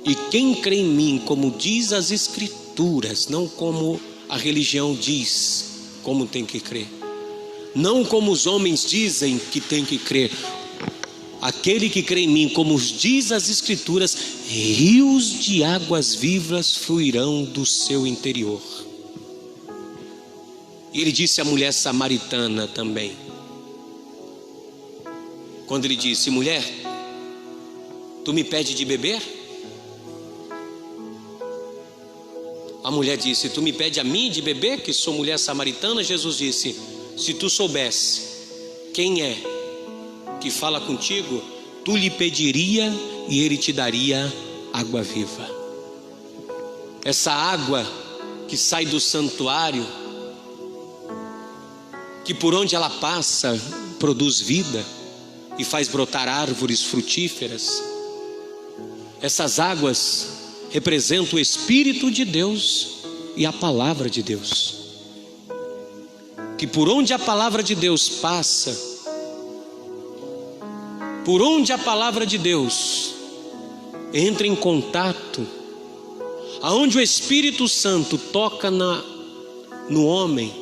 E quem crê em mim, como diz as Escrituras, não como a religião diz como tem que crer, não como os homens dizem que tem que crer. Aquele que crê em mim, como diz as Escrituras, rios de águas vivas fluirão do seu interior. E ele disse à mulher samaritana também, quando ele disse: mulher, tu me pede de beber? A mulher disse: tu me pede a mim de beber, que sou mulher samaritana? Jesus disse: se tu soubesse quem é que fala contigo, tu lhe pediria e ele te daria água viva. Essa água que sai do santuário, que por onde ela passa produz vida e faz brotar árvores frutíferas. Essas águas representam o Espírito de Deus e a palavra de Deus, que por onde a palavra de Deus passa, por onde a palavra de Deus entra em contato, aonde o Espírito Santo toca no homem,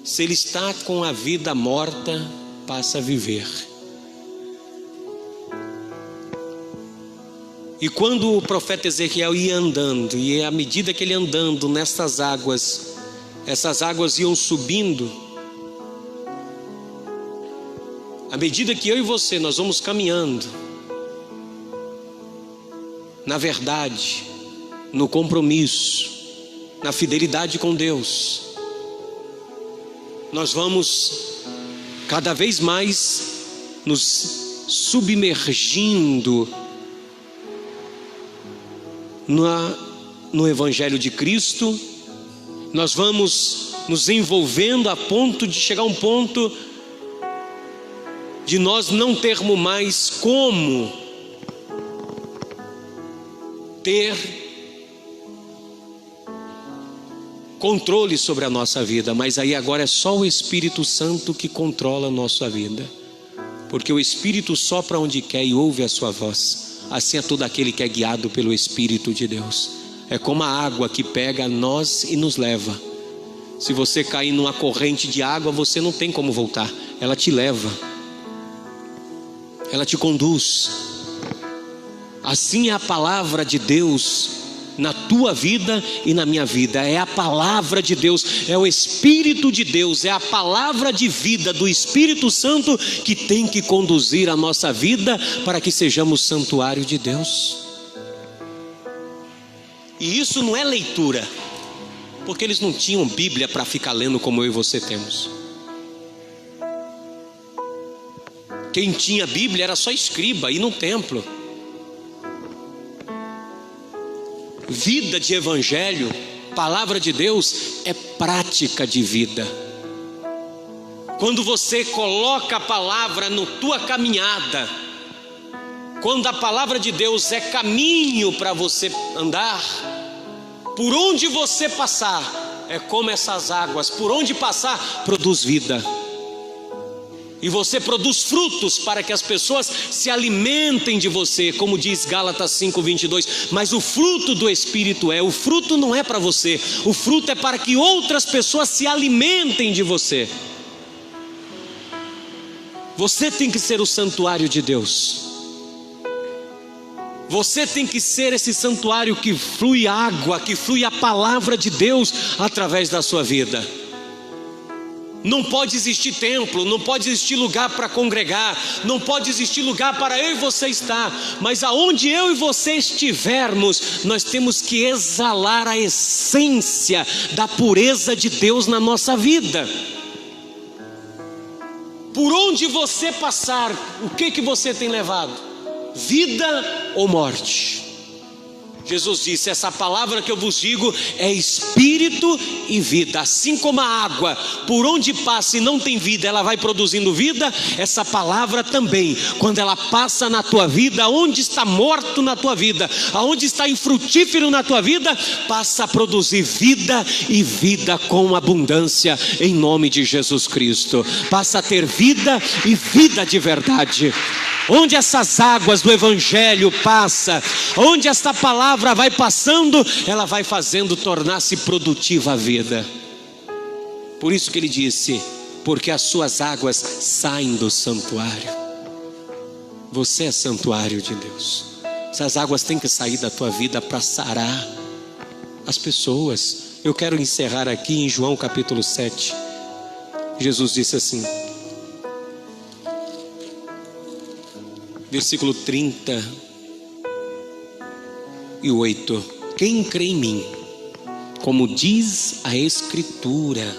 se ele está com a vida morta, passa a viver. E quando o profeta Ezequiel ia andando, e à medida que ele andando nessas águas, essas águas iam subindo, à medida que eu e você nós vamos caminhando na verdade, no compromisso, na fidelidade com Deus, nós vamos cada vez mais nos submergindo no Evangelho de Cristo. Nós vamos nos envolvendo a ponto de chegar a um ponto de nós não termos mais como ter controle sobre a nossa vida, mas aí agora é só o Espírito Santo que controla a nossa vida, porque o Espírito sopra onde quer e ouve a sua voz. Assim é todo aquele que é guiado pelo Espírito de Deus. É como a água que pega nós e nos leva. Se você cair numa corrente de água, você não tem como voltar. Ela te leva, ela te conduz. Assim é a palavra de Deus na tua vida e na minha vida. É a palavra de Deus, é o Espírito de Deus, é a palavra de vida do Espírito Santo que tem que conduzir a nossa vida para que sejamos santuário de Deus. E isso não é leitura, porque eles não tinham Bíblia para ficar lendo como eu e você temos. Quem tinha Bíblia era só escriba e no templo. Vida de evangelho, palavra de Deus, é prática de vida. Quando você coloca a palavra na tua caminhada, quando a palavra de Deus é caminho para você andar, por onde você passar, é como essas águas, por onde passar, produz vida. E você produz frutos para que as pessoas se alimentem de você, como diz Gálatas 5:22. Mas o fruto do Espírito o fruto não é para você, o fruto é para que outras pessoas se alimentem de você. Você tem que ser o santuário de Deus. Você tem que ser esse santuário que flui água, que flui a palavra de Deus através da sua vida. Não pode existir templo, não pode existir lugar para congregar, não pode existir lugar para eu e você estar, mas aonde eu e você estivermos, nós temos que exalar a essência da pureza de Deus na nossa vida. Por onde você passar, o que você tem levado? Vida ou morte? Jesus disse: essa palavra que eu vos digo é espírito e vida. Assim como a água, por onde passa e não tem vida, ela vai produzindo vida. Essa palavra também, quando ela passa na tua vida, aonde está morto na tua vida, aonde está infrutífero na tua vida, passa a produzir vida e vida com abundância, em nome de Jesus Cristo. Passa a ter vida e vida de verdade. Onde essas águas do Evangelho passam, onde esta palavra vai passando, ela vai fazendo tornar-se produtiva a vida. Por isso que ele disse: porque as suas águas saem do santuário. Você é santuário de Deus. Essas águas têm que sair da tua vida para sarar as pessoas. Eu quero encerrar aqui em João capítulo 7. Jesus disse assim, versículo 38: quem crê em mim, como diz a Escritura,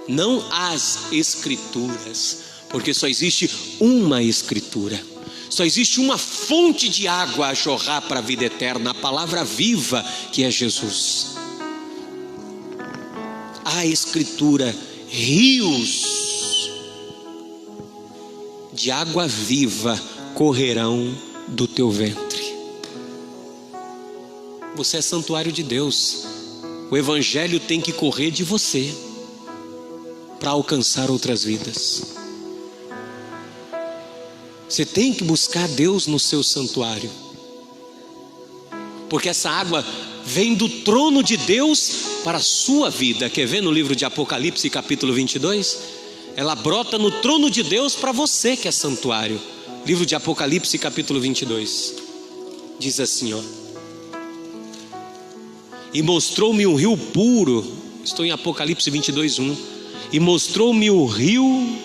não as Escrituras, porque só existe uma Escritura, só existe uma fonte de água a jorrar para a vida eterna, a palavra viva que é Jesus. A Escritura, rios de água viva correrão do teu ventre. Você é santuário de Deus. O Evangelho tem que correr de você para alcançar outras vidas. Você tem que buscar Deus no seu santuário, porque essa água vem do trono de Deus para a sua vida. Quer ver no livro de Apocalipse capítulo 22? Ela brota no trono de Deus para você que é santuário. Livro de Apocalipse capítulo 22 diz assim, ó: e mostrou-me um rio puro. Estou em Apocalipse 22:1. E mostrou-me o rio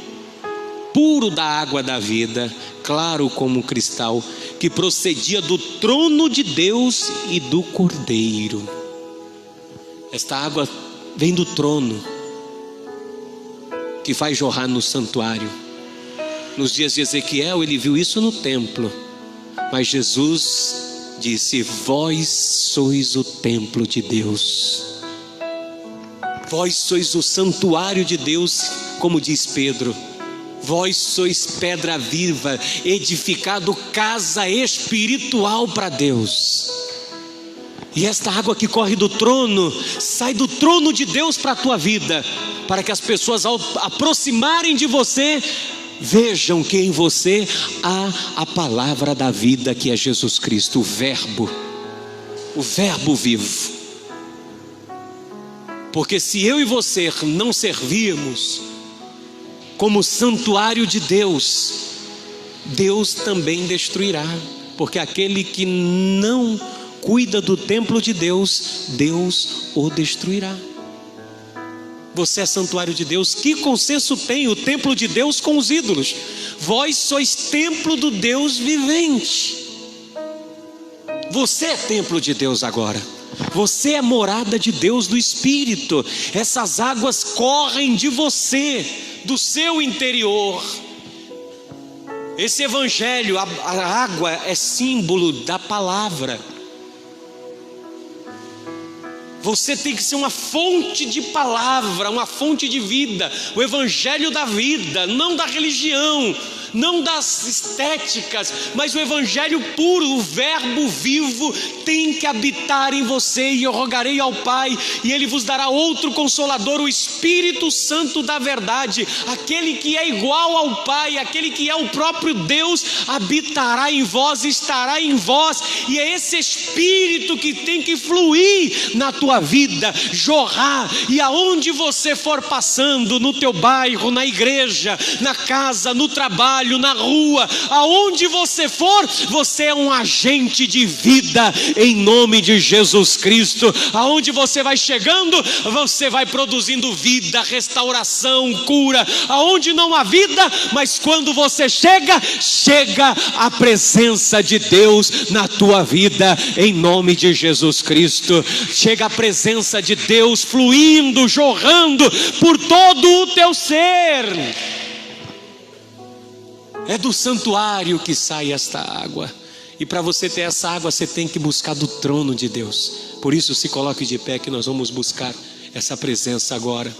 puro da água da vida, claro como cristal, que procedia do trono de Deus e do Cordeiro. Esta água vem do trono, que vai jorrar no santuário. Nos dias de Ezequiel ele viu isso no templo, mas Jesus disse: vós sois o templo de Deus, vós sois o santuário de Deus, como diz Pedro. Vós sois pedra viva, edificado casa espiritual para Deus. E esta água que corre do trono, sai do trono de Deus para a tua vida, para que as pessoas ao aproximarem de você, vejam que em você há a palavra da vida, que é Jesus Cristo, o verbo vivo. Porque se eu e você não servirmos como santuário de Deus, Deus também destruirá, porque aquele que não cuida do templo de Deus, Deus o destruirá. Você é santuário de Deus. Que consenso tem o templo de Deus com os ídolos? Vós sois templo do Deus vivente. Você é templo de Deus agora. Você é morada de Deus, do Espírito. Essas águas correm de você, do seu interior. Esse evangelho, a água é símbolo da palavra. Você tem que ser uma fonte de palavra, uma fonte de vida, o evangelho da vida, não da religião, não das estéticas, mas o evangelho puro, o verbo vivo tem que habitar em você. E eu rogarei ao Pai, e Ele vos dará outro Consolador, o Espírito Santo da verdade, aquele que é igual ao Pai, aquele que é o próprio Deus, habitará em vós, estará em vós, e é esse Espírito que tem que fluir na tua vida, jorrar, e aonde você for passando, no teu bairro, na igreja, na casa, no trabalho, na rua, aonde você for, você é um agente de vida em nome de Jesus Cristo. Aonde você vai chegando, você vai produzindo vida, restauração, cura. Aonde não há vida, mas quando você chega a presença de Deus na tua vida em nome de Jesus Cristo. Chega a presença de Deus fluindo, jorrando por todo o teu ser. É do santuário que sai esta água. E para você ter essa água, você tem que buscar do trono de Deus. Por isso, se coloque de pé, que nós vamos buscar essa presença agora.